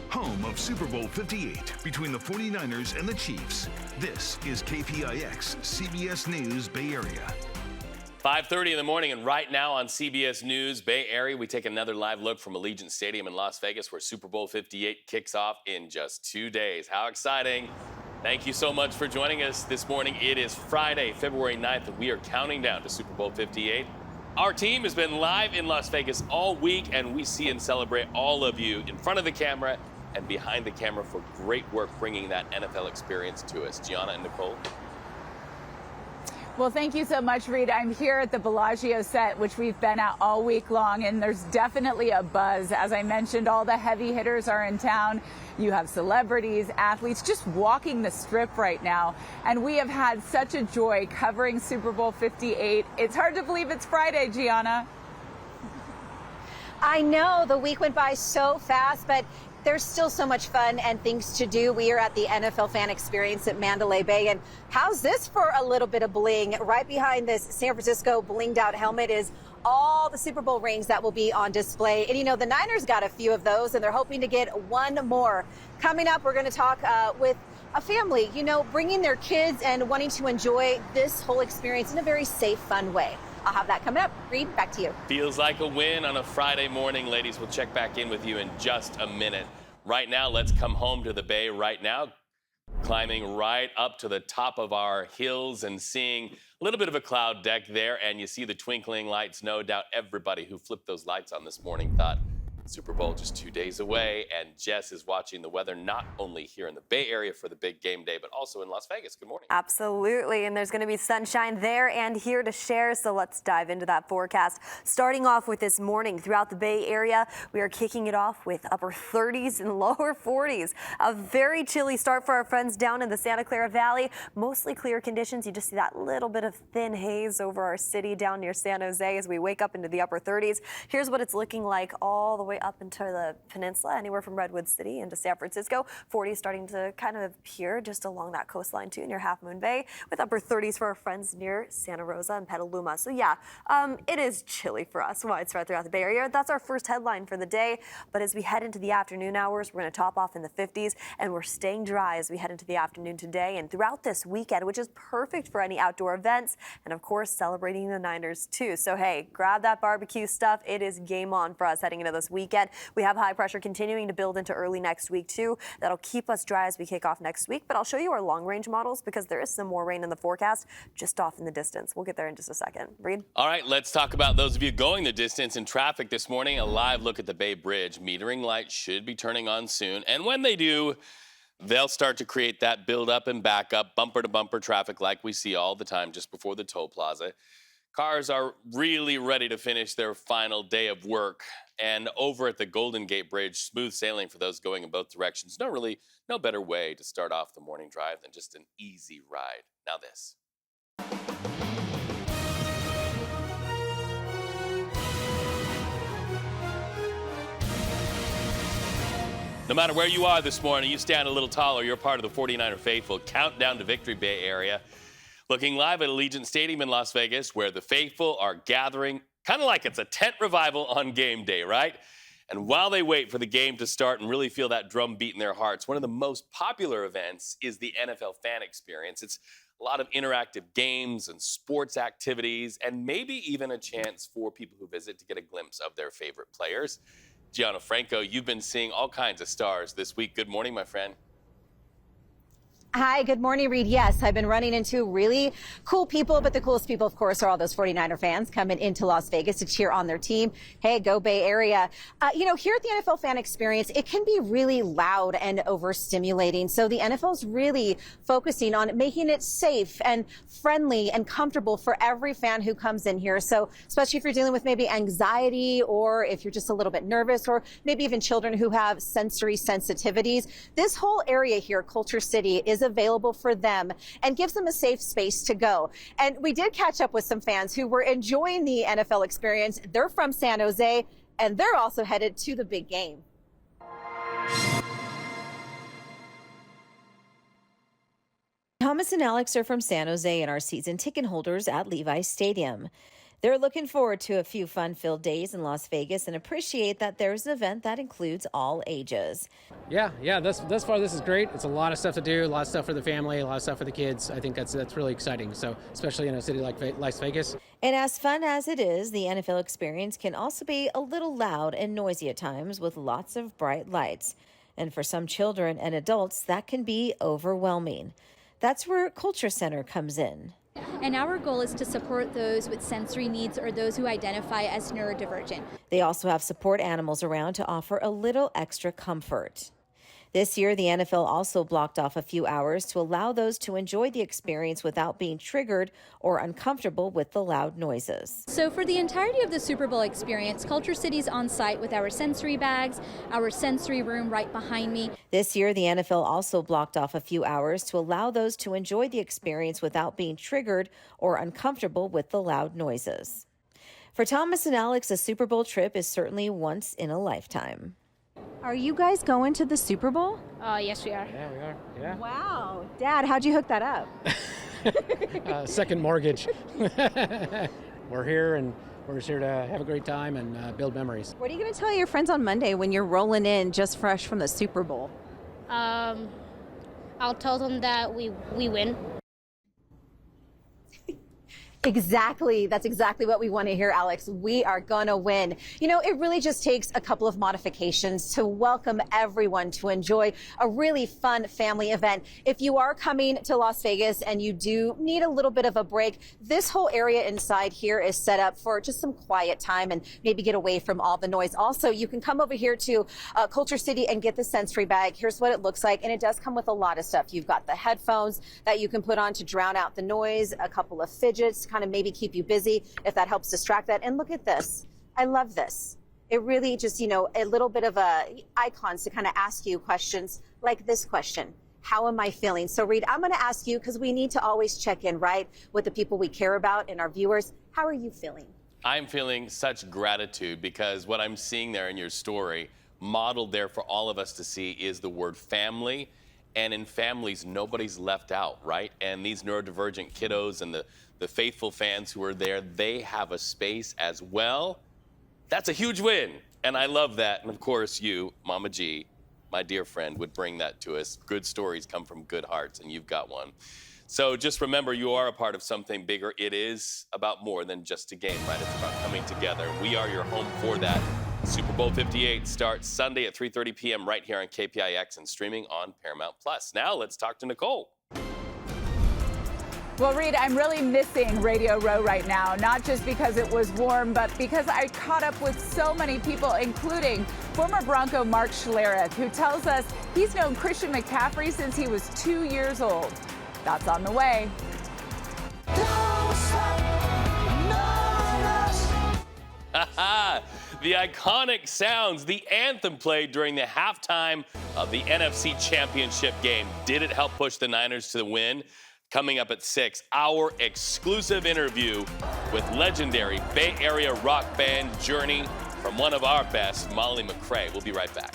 home of Super Bowl 58 between the 49ers and the Chiefs. This is KPIX, CBS News Bay Area. 5:30 in the morning, and right now on CBS News Bay Area, we take another live look from Allegiant Stadium in Las Vegas, where Super Bowl 58 kicks off in just 2 days. How exciting! Thank you so much for joining us this morning. It is Friday, February 9th, and we are counting down to Super Bowl 58. Our team has been live in Las Vegas all week, and we see and celebrate all of you in front of the camera and behind the camera for great work bringing that NFL experience to us. Gianna and Nicole. Well, thank you so much, Reed. I'm here at the Bellagio set, which we've been at all week long, and there's definitely a buzz. As I mentioned, all the heavy hitters are in town. You have celebrities, athletes just walking the strip right now. And we have had such a joy covering Super Bowl 58. It's hard to believe it's Friday, Gianna. I know the week went by so fast, but there's still so much fun and things to do. We are at the NFL Fan Experience at Mandalay Bay. And how's this for a little bit of bling? Right behind this San Francisco blinged out helmet is all the Super Bowl rings that will be on display. And, you know, the Niners got a few of those, and they're hoping to get one more. Coming up, we're going to talk with a family, you know, bringing their kids and wanting to enjoy this whole experience in a very safe, fun way. I'll have that coming up. Reed, back to you. Feels like a win on a Friday morning, ladies. We'll check back in with you in just a minute. Right now, let's come home to the Bay right now, climbing right up to the top of our hills and seeing a little bit of a cloud deck there. And you see the twinkling lights. No doubt everybody who flipped those lights on this morning thought Super Bowl just 2 days away. And Jess is watching the weather not only here in the Bay Area for the big game day, but also in Las Vegas. Good morning. Absolutely. And there's going to be sunshine there and here to share. So let's dive into that forecast. Starting off with this morning throughout the Bay Area, we are kicking it off with upper 30s and lower 40s. A very chilly start for our friends down in the Santa Clara Valley. Mostly clear conditions. You just see that little bit of thin haze over our city down near San Jose as we wake up into the upper 30s. Here's what it's looking like all the way up into the peninsula, anywhere from Redwood City into San Francisco. 40s starting to kind of appear just along that coastline too near Half Moon Bay, with upper 30s for our friends near Santa Rosa and Petaluma. So yeah, it is chilly for us widespread throughout the Bay Area. That's our first headline for the day. But as we head into the afternoon hours, we're going to top off in the 50s, and we're staying dry as we head into the afternoon today and throughout this weekend, which is perfect for any outdoor events and of course celebrating the Niners too. So hey, grab that barbecue stuff. It is game on for us heading into this weekend. We have high pressure continuing to build into early next week too. That'll keep us dry as we kick off next week, but I'll show you our long range models because there is some more rain in the forecast just off in the distance. We'll get there in just a second. Reed? All right, let's talk about those of you going the distance in traffic this morning. A live look at the Bay Bridge. Metering lights should be turning on soon, and when they do, they'll start to create that build up and back up, bumper to bumper traffic like we see all the time just before the toll plaza. Cars are really ready to finish their final day of work. And over at the Golden Gate Bridge, smooth sailing for those going in both directions. No better way to start off the morning drive than just an easy ride. Now this. No matter where you are this morning, you stand a little taller. You're part of the 49er faithful. Countdown to Victory Bay Area. Looking live at Allegiant Stadium in Las Vegas, where the faithful are gathering, kind of like it's a tent revival on game day, right? And while they wait for the game to start and really feel that drum beat in their hearts, one of the most popular events is the NFL Fan Experience. It's a lot of interactive games and sports activities, and maybe even a chance for people who visit to get a glimpse of their favorite players. Gianna Franco, you've been seeing all kinds of stars this week. Good morning, my friend. Hi, good morning, Reed. Yes, I've been running into really cool people, but the coolest people, of course, are all those 49er fans coming into Las Vegas to cheer on their team. Hey, go Bay Area. You know, here at the NFL Fan Experience, it can be really loud and overstimulating. So the NFL's really focusing on making it safe and friendly and comfortable for every fan who comes in here. So especially if you're dealing with maybe anxiety or if you're just a little bit nervous or maybe even children who have sensory sensitivities, this whole area here, Culture City, is available for them and gives them a safe space to go. And we did catch up with some fans who were enjoying the NFL experience. They're from San Jose, and they're also headed to the big game. Thomas and Alex are from San Jose and are season ticket holders at Levi's Stadium. They're looking forward to a few fun-filled days in Las Vegas and appreciate that there's an event that includes all ages. Yeah. Thus far, this is great. It's a lot of stuff to do, a lot of stuff for the family, a lot of stuff for the kids. I think that's really exciting. So, especially in a city like Las Vegas. And as fun as it is, the NFL experience can also be a little loud and noisy at times with lots of bright lights. And for some children and adults, that can be overwhelming. That's where Culture Center comes in. And our goal is to support those with sensory needs or those who identify as neurodivergent. They also have support animals around to offer a little extra comfort. This year, the NFL also blocked off a few hours to allow those to enjoy the experience without being triggered or uncomfortable with the loud noises. So for the entirety of the Super Bowl experience, Culture City's on site with our sensory bags, our sensory room right behind me. This year, the NFL also blocked off a few hours to allow those to enjoy the experience without being triggered or uncomfortable with the loud noises. For Thomas and Alex, a Super Bowl trip is certainly once in a lifetime. Are you guys going to the Super Bowl? Yes, we are. Yeah, we are. Yeah. Wow. Dad, how'd you hook that up? Second mortgage. We're here, and we're just here to have a great time and build memories. What are you going to tell your friends on Monday when you're rolling in just fresh from the Super Bowl? I'll tell them that we win. Exactly. That's exactly what we want to hear, Alex. We are going to win. You know, it really just takes a couple of modifications to welcome everyone to enjoy a really fun family event. If you are coming to Las Vegas and you do need a little bit of a break, this whole area inside here is set up for just some quiet time and maybe get away from all the noise. Also, you can come over here to Culture City and get the sensory bag. Here's what it looks like. And it does come with a lot of stuff. You've got the headphones that you can put on to drown out the noise, a couple of fidgets, kind of maybe keep you busy if that helps distract that. And look at this. I love this. It really just, you know, a little bit of icons to kind of ask you questions like this question. How am I feeling? So Reed, I'm going to ask you because we need to always check in, right, with the people we care about and our viewers. How are you feeling? I'm feeling such gratitude because what I'm seeing there in your story, modeled there for all of us to see, is the word family. And in families, nobody's left out, right? And these neurodivergent kiddos and the faithful fans who are there, they have a space as well. That's a huge win. And I love that. And of course, you, Mama G, my dear friend, would bring that to us. Good stories come from good hearts, and you've got one. So just remember, you are a part of something bigger. It is about more than just a game, right? It's about coming together. We are your home for that. Super Bowl LVIII starts Sunday at 3:30 p.m. right here on KPIX and streaming on Paramount+. Now let's talk to Nicole. Well, Reed, I'm really missing Radio Row right now, not just because it was warm, but because I caught up with so many people, including former Bronco Mark Schlereth, who tells us he's known Christian McCaffrey since he was 2 years old. That's on the way. The iconic sounds, the anthem played during the halftime of the NFC Championship game. Did it help push the Niners to the win? Coming up at 6, our exclusive interview with legendary Bay Area rock band Journey from one of our best, Molly McRae. We'll be right back.